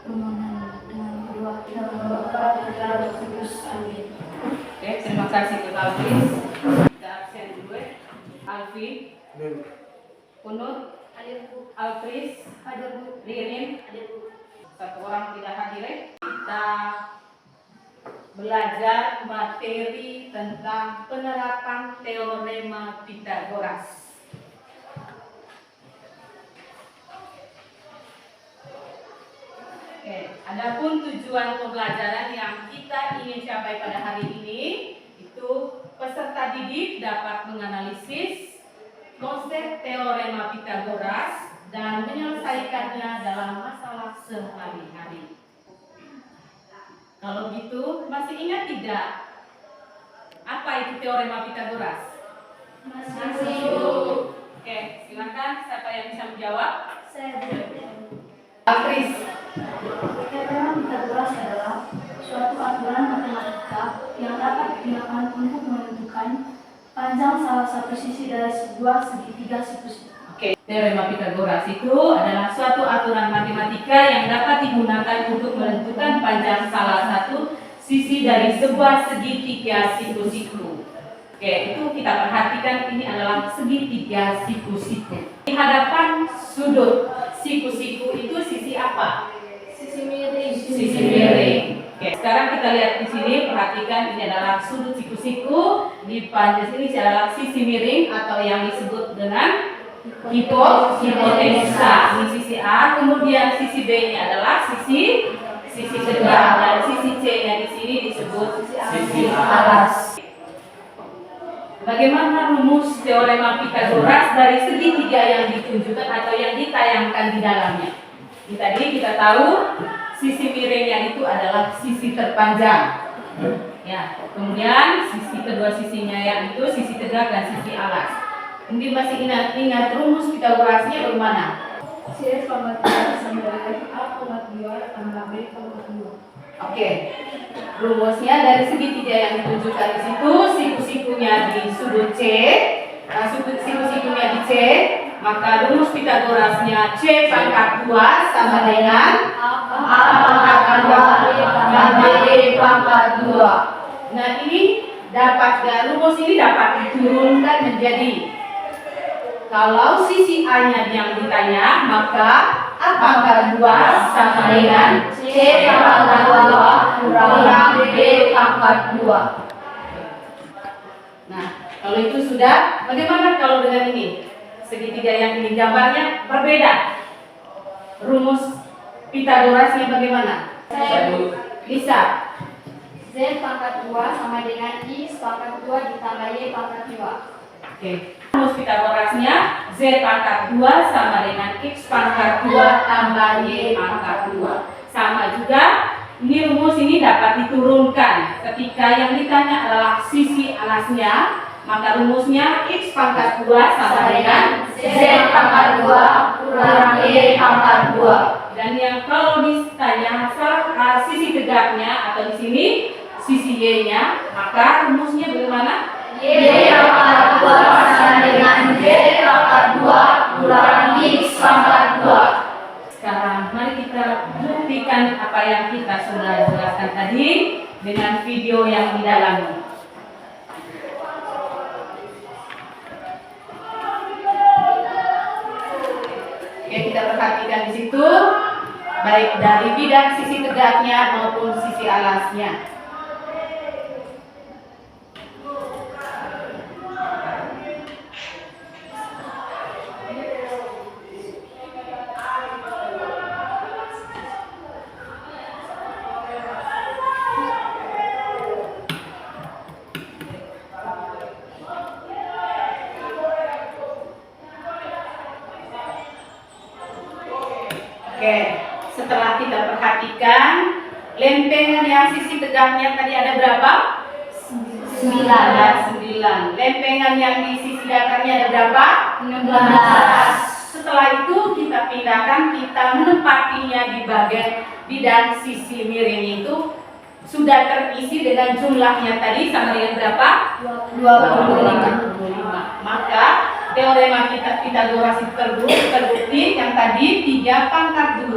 permohonan dengan berdoa dalam Bapa dan Putra dan Roh Kudus. Amin. Oke, terima kasih Kak Alvis. Kita absen dulu ya. Alfi, Kunut, Alfris, Ririn, satu orang tidak hadir ya. Kita belajar materi tentang penerapan teorema Pythagoras. Oke, adapun tujuan pembelajaran yang kita ingin capai pada hari ini itu peserta didik dapat menganalisis konsep teorema Pythagoras dan menyelesaikannya dalam masalah sehari-hari. Kalau gitu, masih ingat tidak apa itu teorema Pythagoras? Masih. Oke, silakan siapa yang bisa menjawab? Saya Alfris. Teorema Pythagoras adalah suatu aturan matematika yang dapat digunakan untuk menentukan panjang salah satu sisi dari sebuah segitiga siku. Oke, teorema Pythagoras itu adalah suatu aturan matematika yang dapat digunakan untuk menentukan panjang salah satu sisi dari sebuah segitiga siku-siku. Oke, itu kita perhatikan ini adalah segitiga siku-siku. Di hadapan sudut siku-siku itu sisi apa? Sisi miring. Sisi miring. Oke, sekarang kita lihat di sini, perhatikan ini adalah sudut siku-siku. Di panjang sini adalah sisi miring atau yang disebut dengan hipotenusa. Ini sisi A, kemudian sisi B-nya adalah sisi tegak dan sisi C-nya di sini disebut sisi alas. Bagaimana rumus teorema Pythagoras dari segitiga yang ditunjukkan atau yang ditayangkan di dalamnya? Ini tadi kita tahu sisi miringnya itu adalah sisi terpanjang. Ya, kemudian sisi kedua sisinya yang itu sisi tegak dan sisi alas. Mungkin masih ingat rumus Pythagorasnya bagaimana? C pangkat 2 sama dengan A pangkat 2 tambah B pangkat 2. Oke, rumusnya dari segitiga yang ditunjukkan di situ, siku-sikunya di sudut C, siku-sikunya di C, maka rumus Pythagorasnya C pangkat 2 sama dengan A pangkat 2 tambah B pangkat 2. Nah ini rumus ini dapat diturunkan menjadi, kalau sisi A-nya yang ditanya, maka A pangkat 2 sama dengan C pangkat 2 kurang B pangkat 2. Nah, kalau itu sudah, bagaimana kalau dengan ini? Segitiga yang ini gambarnya berbeda. Rumus Pythagorasnya bagaimana? Bisa. Z pangkat 2 sama dengan I pangkat 2 ditambah Y pangkat 2. Oke. Rumus Pythagorasnya Z pangkat 2 sama dengan X pangkat 2 tambah Y pangkat 2. Sama juga, ini rumus ini dapat diturunkan. Ketika yang ditanya adalah sisi alasnya, maka rumusnya X pangkat 2 sama dengan Z pangkat 2 kurang Y pangkat 2. Dan yang kalau ditanya sisi tegaknya atau di sini sisi Y-nya, maka rumusnya bagaimana? Y pangkat 2 sama dengan Z pangkat 2 kurang X pangkat 2. Sekarang mari kita buktikan apa yang kita sudah jelaskan tadi dengan video yang di dalamnya. Oke, kita perhatikan di situ baik dari bidang sisi tegaknya maupun sisi alasnya. Oke, setelah kita perhatikan lempengan yang sisi tegaknya tadi ada berapa? 9. Lempengan yang di sisi datarnya ada berapa? 16. Setelah itu kita pindahkan, kita menempatinya di bagian bidang sisi miring itu sudah terisi dengan jumlahnya tadi sama dengan berapa? 25. Maka teorema Pythagoras itu terbukti yang tadi 3 pangkat 5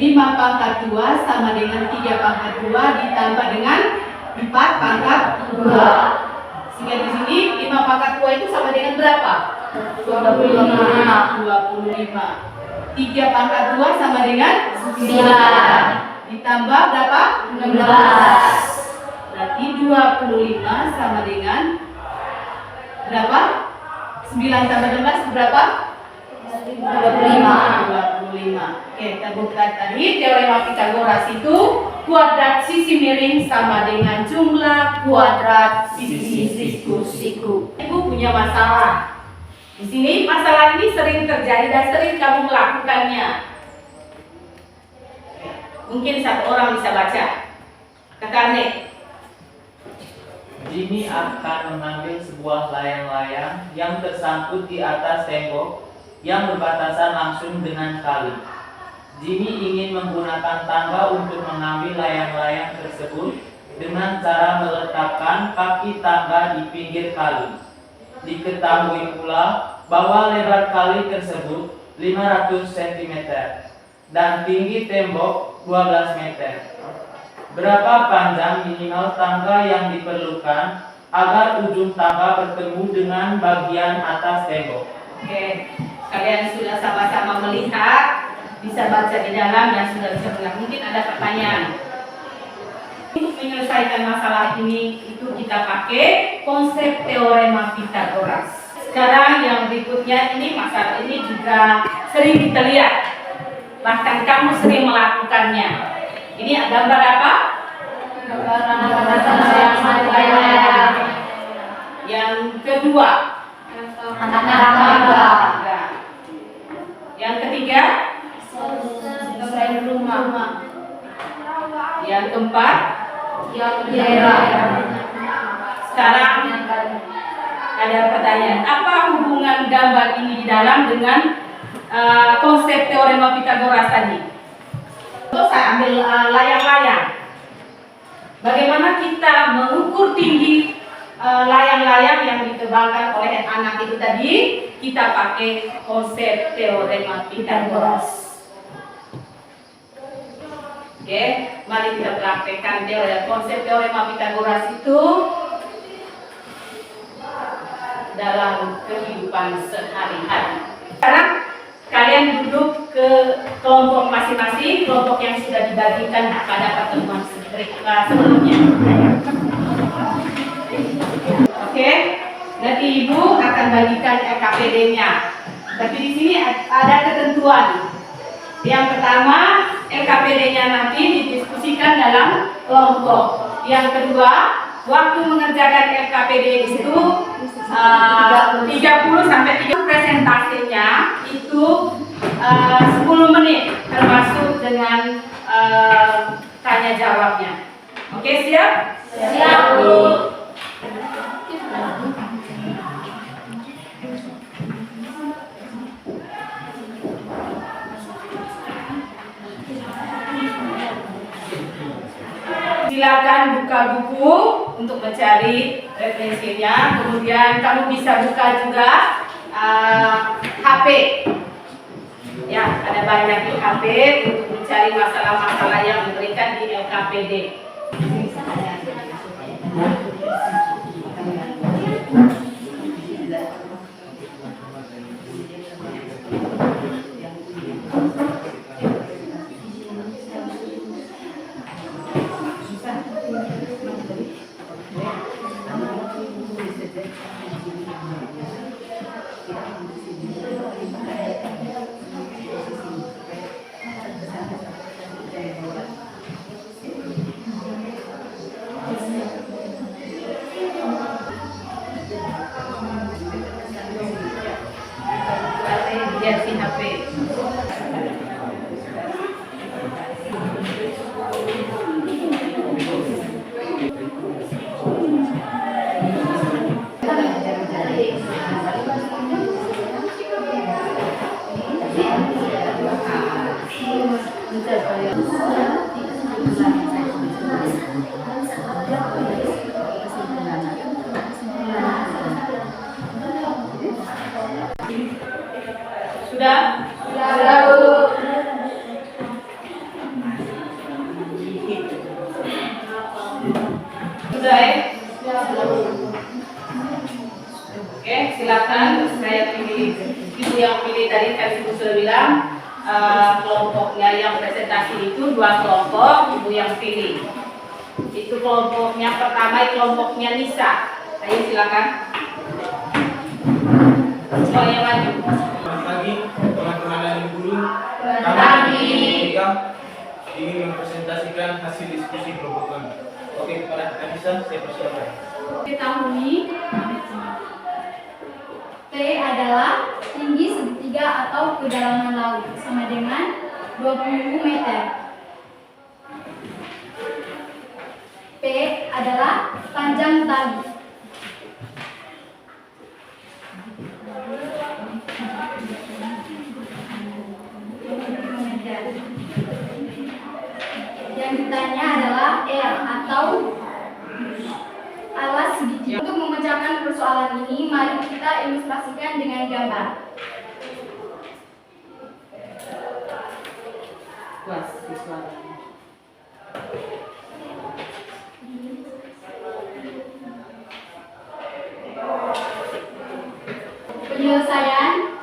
5 pangkat 2 sama dengan 3 pangkat 2 ditambah dengan 4 pangkat 2. Sehingga di sini 5 pangkat 2 itu sama dengan berapa? 25. 3 pangkat 2 sama dengan 9. Ditambah berapa? 16. Berarti 25 sama dengan berapa? 9 tambah 16 berapa? 25. Oke, kita buka tadi teorema Pythagoras itu kuadrat sisi miring sama dengan jumlah kuadrat sisi siku. Ibu punya masalah. Di sini masalah ini sering terjadi dan sering kamu melakukannya. Mungkin satu orang bisa baca. Kakak Nek. Jimmy akan mengambil sebuah layang-layang yang tersangkut di atas tembok yang berbatasan langsung dengan kali. Jimmy ingin menggunakan tangga untuk mengambil layang-layang tersebut dengan cara meletakkan kaki tangga di pinggir kali. Diketahui pula bahwa lebar kali tersebut 500 cm dan tinggi tembok 12 meter. Berapa panjang minimal tangga yang diperlukan agar ujung tangga bertemu dengan bagian atas tembok? Oke, kalian sudah sama-sama melihat, bisa baca di dalam dan sudah bisa melihat. Mungkin ada pertanyaan. Untuk menyelesaikan masalah ini itu kita pakai konsep teorema Pythagoras. Sekarang yang berikutnya ini masalah ini juga sering kita lihat, bahkan kamu sering melakukannya. Ini ada gambar apa? Yang kedua, yang ketiga, rumah. Yang keempat, sekarang ada pertanyaan, apa hubungan gambar ini di dalam dengan konsep teorema Pythagoras tadi? Terus saya ambil layang-layang. Bagaimana kita mengukur tinggi layang-layang yang diterbangkan oleh anak itu tadi? Kita pakai konsep teorema Pythagoras. Oke, mari kita praktekkan konsep teorema Pythagoras itu dalam kehidupan sehari-hari. Sekarang kalian duduk ke kelompok masing-masing, kelompok yang sudah dibagikan pada pertemuan sebelumnya. Oke, nanti ibu akan bagikan LKPD-nya. Tapi di sini ada ketentuan. Yang pertama, LKPD-nya nanti didiskusikan dalam kelompok. Yang kedua, waktu mengerjakan LKPD itu 30 sampai 30 presentasinya itu 10 menit termasuk dengan tanya jawabnya. Oke, siap? Siap, Bu. Silakan buka buku untuk mencari referensinya. Kemudian kamu bisa buka juga HP. Ya, ada banyak di HP untuk mencari masalah-masalah yang diberikan di LKPD. tadi Ibu sudah bilang kelompoknya yang presentasi itu 2 kelompok, Ibu yang pilih. Itu kelompoknya pertama, kelompoknya Nisa. Ayo silakan. Semuanya maju. Selamat pagi teman-teman dan guru. Kami Ingin mempresentasikan hasil diskusi kelompok kami. Oke, kepada kita bisa saya persilakan. Ketahui T adalah tinggi segitiga atau kedalaman laut sama dengan 20 meter. P adalah panjang tali. Yang ditanya adalah R atau alas segitiga. Untuk memecahkan persoalan ini, mari kita ilustrasikan dengan gambar. Puas siswa. Penyelesaian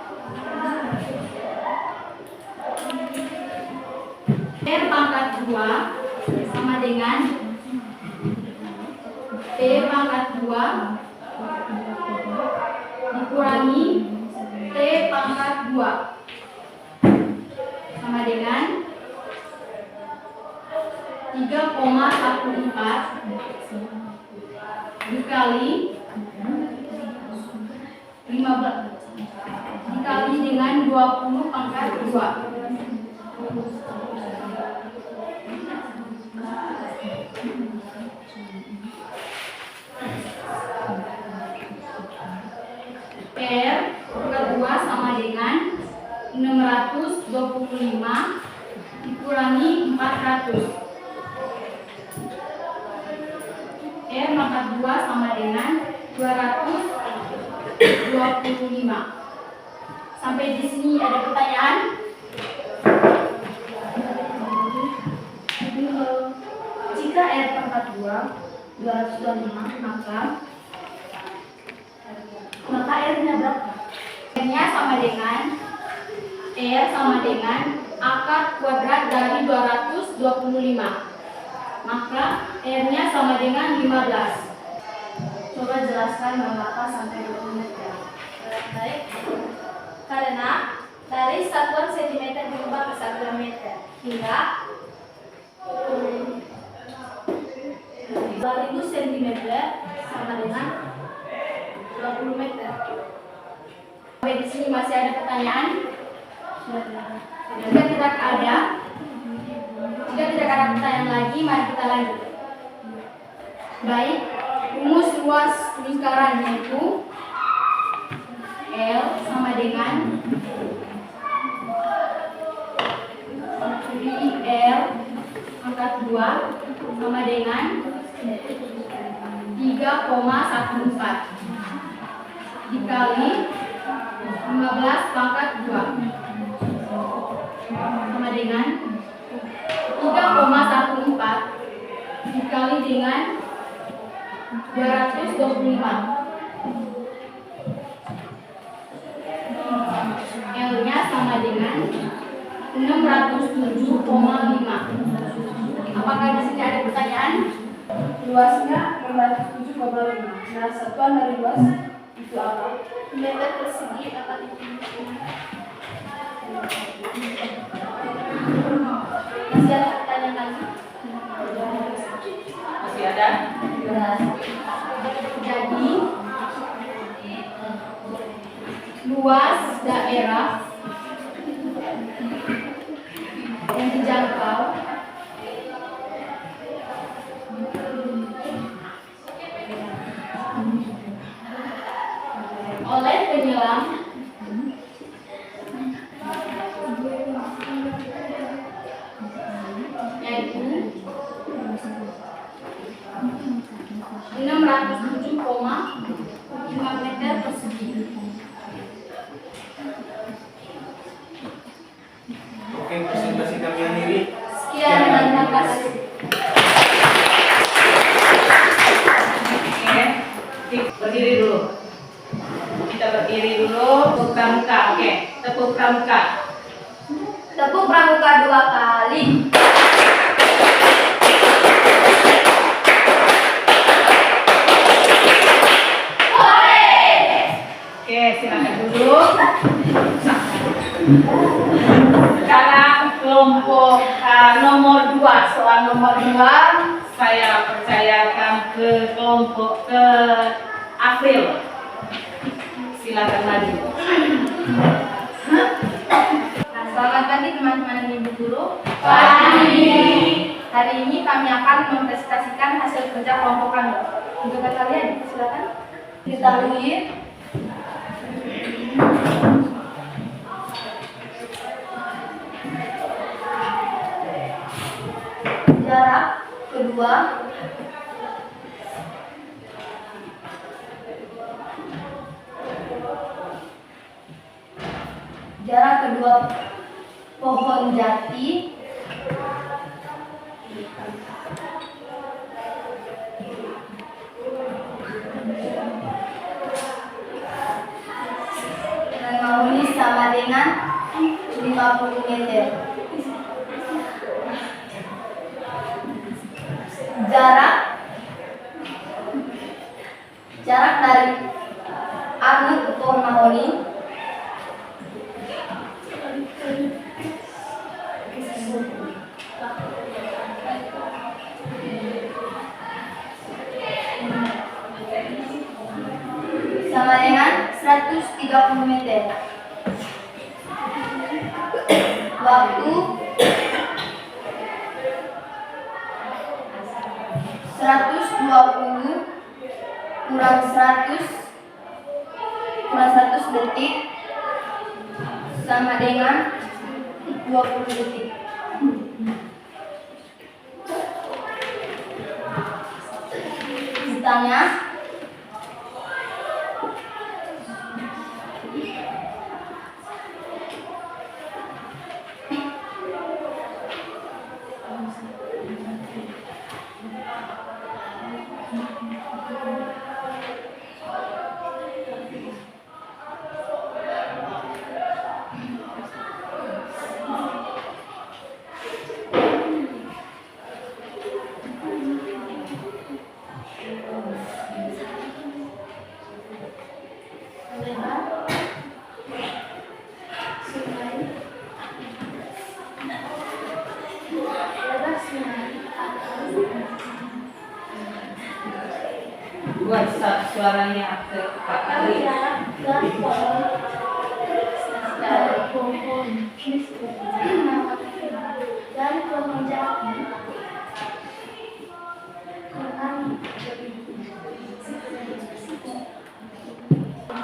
R pangkat 2 sama dengan P pangkat 2 dikurangi T pangkat 2 sama dengan 3,14 dikali 15 dikali dengan 20 pangkat 2. R pangkat 2 sama dengan 625 dikurangi 400. R pangkat 2 sama dengan 225. Sampai di sini ada pertanyaan? Jika R pangkat 2 225, maka R-nya berapa? R-nya sama dengan R sama dengan akar kuadrat dari 225. Maka R-nya sama dengan 15. Coba jelaskan mengapa sampai 20 meter. Baik. Karena dari satuan sentimeter diubah ke satuan meter hingga 2000 cm sama dengan 20 meter. Sampai di sini masih ada pertanyaan? Jika tidak ada pertanyaan lagi, mari kita lanjut. Baik, rumus luas lingkaran yaitu L sama dengan L pangkat 2 sama dengan 3,14 dikali 15 pangkat 2 sama dengan 3,14 dikali dengan 225. L-nya sama dengan 607,5. Apakah di sini ada pertanyaan? Luasnya 607,5. Nah, satuan dari luas itu apa? Meter persegi apa itu? Masih ada pertanyaan lagi? Masih ada? Jadi luas daerah yang dijangkau oleh penyelam yaitu 607,5 meter persegi. Oke, presentasi kami akhiri. Sekian dan terima kasih. Oke, berdiri dulu. Kita berdiri dulu, buka muka. Oke, tepuk tepuk pramuka. Tepuk pramuka 2 kali. Oke, silakan duduk. Sekarang kelompok nomor 2, soal nomor 2 saya percayakan ke kelompok ke April. Silakan maju. Selamat pagi teman-teman dan ibu guru. Pagi. Hari ini kami akan mempresentasikan hasil kerja kelompok kami. Untuk kalian, silakan diketahui jarak kedua pohon jati dan mahoni sama dengan 50 meter. Jarak dari anu ke pohon mahoni sama dengan 130 meter. Waktu 120 kurang 100 detik sama dengan 20 detik. Ditanya Buat suaranya ke Pak Ali. dari pohon jati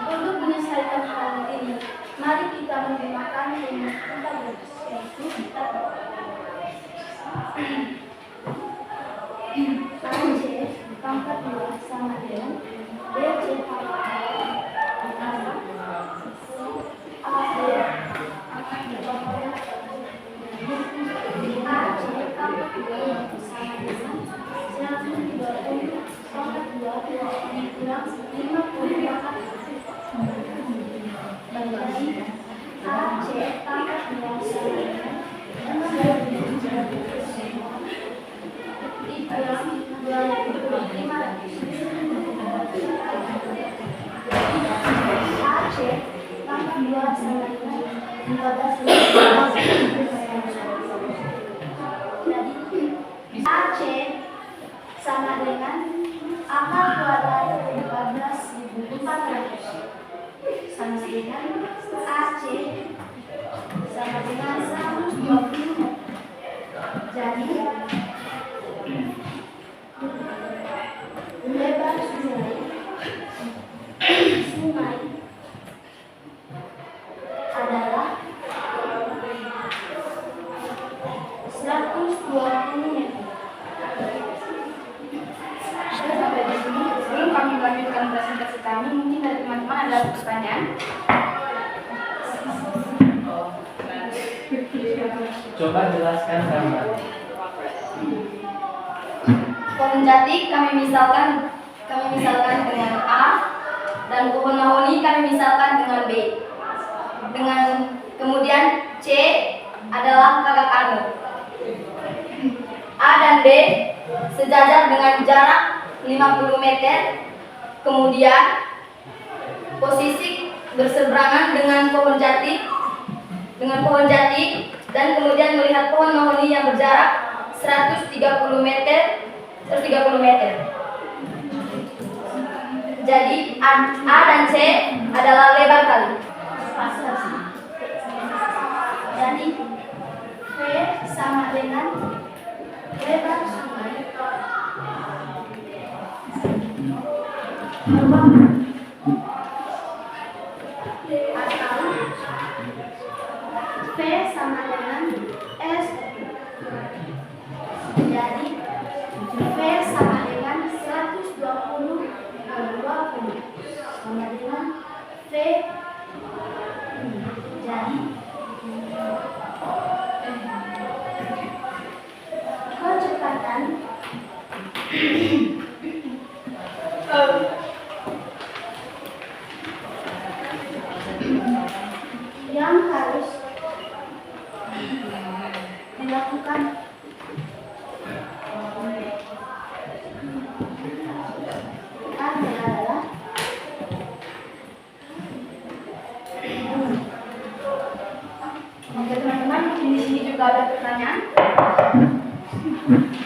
untuk menyelesaikan hal ini, mari kita menggunakan rumus kita yaitu kita AC pangkat 2 sama dengan BC pangkat 14 AC sama dengan akar kuadrat 14.400 sama dengan AC sama dengan 120. Jadi lebar sungai adalah 120 meter. Sampai di sini. Sebelum kami melanjutkan presentasi kami, mungkin dari teman-teman ada pertanyaan. Coba jelaskan gambar. Pohon jati kami misalkan dengan A, dan pohon mahoni kami misalkan dengan B. Dengan Kemudian C adalah kakak kandung. A dan B sejajar dengan jarak 50 meter. Kemudian posisi berseberangan dengan pohon jati dan kemudian melihat pohon mahoni yang berjarak 130 meter. Jadi A dan C adalah lebar kali. Jadi V sama dengan lebar sungai atau V sama dengan S. Jadi V sama dengan 120 sama dengan V. Jadi kecepatan yang harus dilakukan adalah oke teman-teman, di sini juga ada pertanyaan.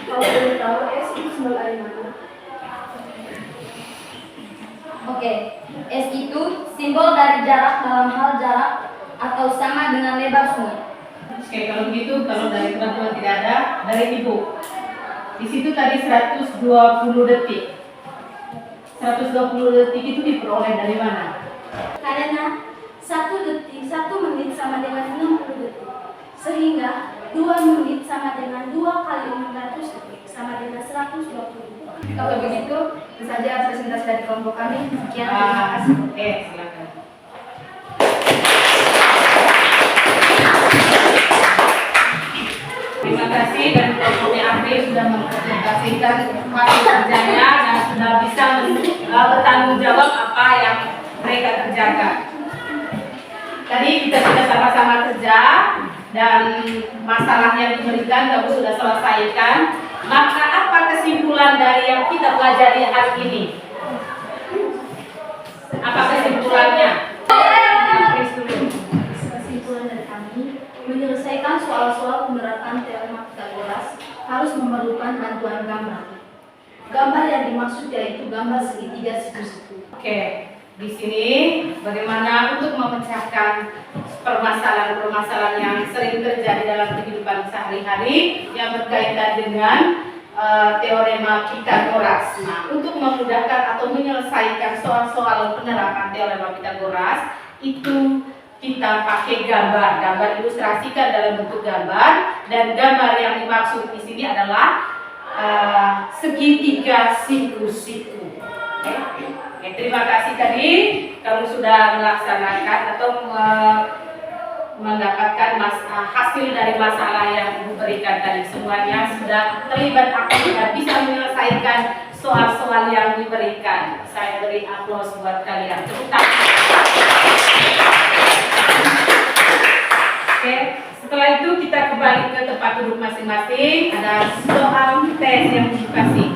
Kalau boleh tahu S itu simbol dari mana? Oke, S itu simbol dari jarak dalam hal jarak atau sama dengan lebar sungai. Oke, kalau begitu, kalau dari teman-teman tidak ada, dari Ibu. Di situ tadi 120 detik. 120 detik itu diperoleh dari mana? Karena 1 detik, 1 menit sama dengan 60 detik. Sehingga 2 menit sama dengan 2 kali 600 detik sama dengan 120. Kalau begitu, itu saja presentasi dari kelompok kami. Sekian, terima kasih. Oke, silakan. Terima kasih dan kelompoknya Afri sudah mempresentasikan hasil kerjanya dan sudah bisa bertanggung jawab apa yang mereka kerjakan. Tadi kita sudah sama-sama kerja dan masalah yang diberikan kamu sudah selesaikan. Maka apa kesimpulan dari yang kita pelajari hari ini? Apa kesimpulannya? Kesimpulan dari kami, menyelesaikan soal-soal penerapan teorema Pythagoras harus memerlukan bantuan gambar. Gambar yang dimaksud yaitu gambar segitiga siku-siku. Oke, di sini bagaimana untuk memecahkan permasalahan-permasalahan yang sering terjadi dalam kehidupan sehari-hari yang berkaitan dengan teorema Pythagoras. Nah, untuk memudahkan atau menyelesaikan soal-soal penerapan teorema Pythagoras itu kita pakai gambar ilustrasikan dalam bentuk gambar, dan gambar yang dimaksud di sini adalah segitiga siku-siku. Oke, terima kasih tadi kamu sudah melaksanakan atau mendapatkan hasil dari masalah yang diberikan tadi. Semuanya sudah terlibat aktif dan bisa menyelesaikan soal-soal yang diberikan. Saya beri aplaus buat kalian. Tepuk tangan. Oke, setelah itu kita kembali ke tempat duduk masing-masing. Ada soal tes yang dikasih.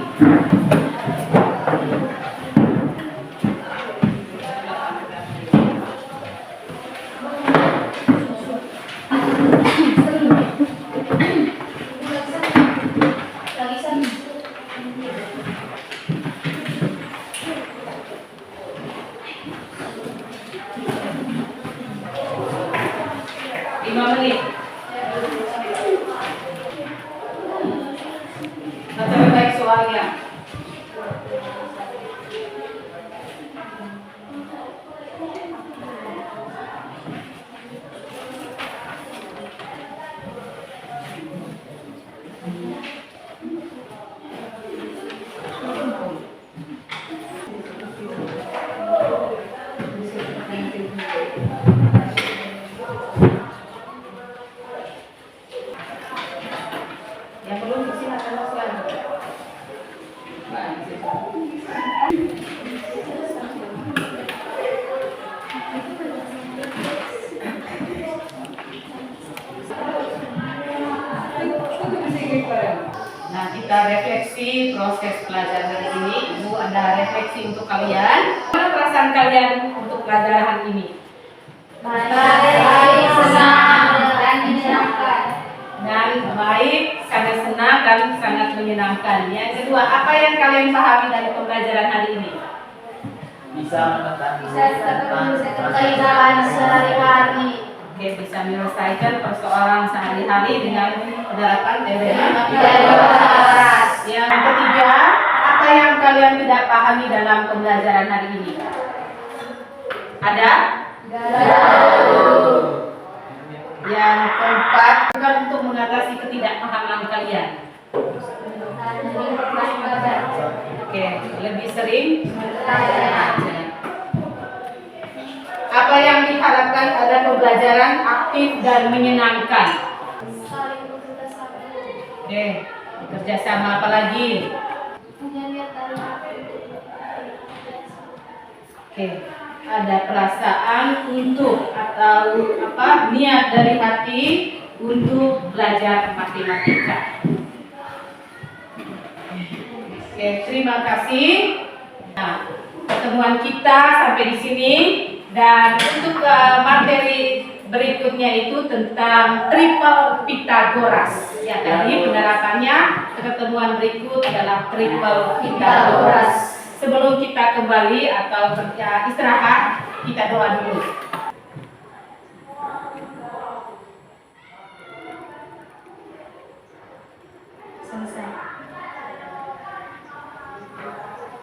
Soalnya yang perlu disilakan selanjutnya. Nah, kita refleksi proses pelajaran hari ini. Ibu ada refleksi untuk kalian. Bagaimana perasaan kalian untuk pelajaran ini? Baik, senang, dan menyenangkan. Dan baik, sangat senang dan sangat menyenangkan. Yang kedua, apa yang kalian pahami dari pembelajaran hari ini? Bisa mengetahui Kehidupan sehari-hari. Oke, bisa menyelesaikan persoalan sehari-hari dengan penerapan teori Teori. Yang ketiga, apa yang kalian tidak pahami dalam pembelajaran hari ini? Ada? Yang keempat, bukan untuk mengatasi ketidakpahaman kalian. Oke, lebih sering belajar. Apa yang diharapkan adalah pembelajaran aktif dan menyenangkan. Oke, kerjasama apa lagi? Oke, ada perasaan untuk atau apa niat dari hati untuk belajar matematika. Oke, terima kasih. Nah, pertemuan kita sampai di sini. Dan untuk materi berikutnya itu tentang triple Pythagoras. Ya, tadi penerapannya pertemuan berikut adalah triple Pythagoras. Sebelum kita kembali atau istirahat, kita doa dulu.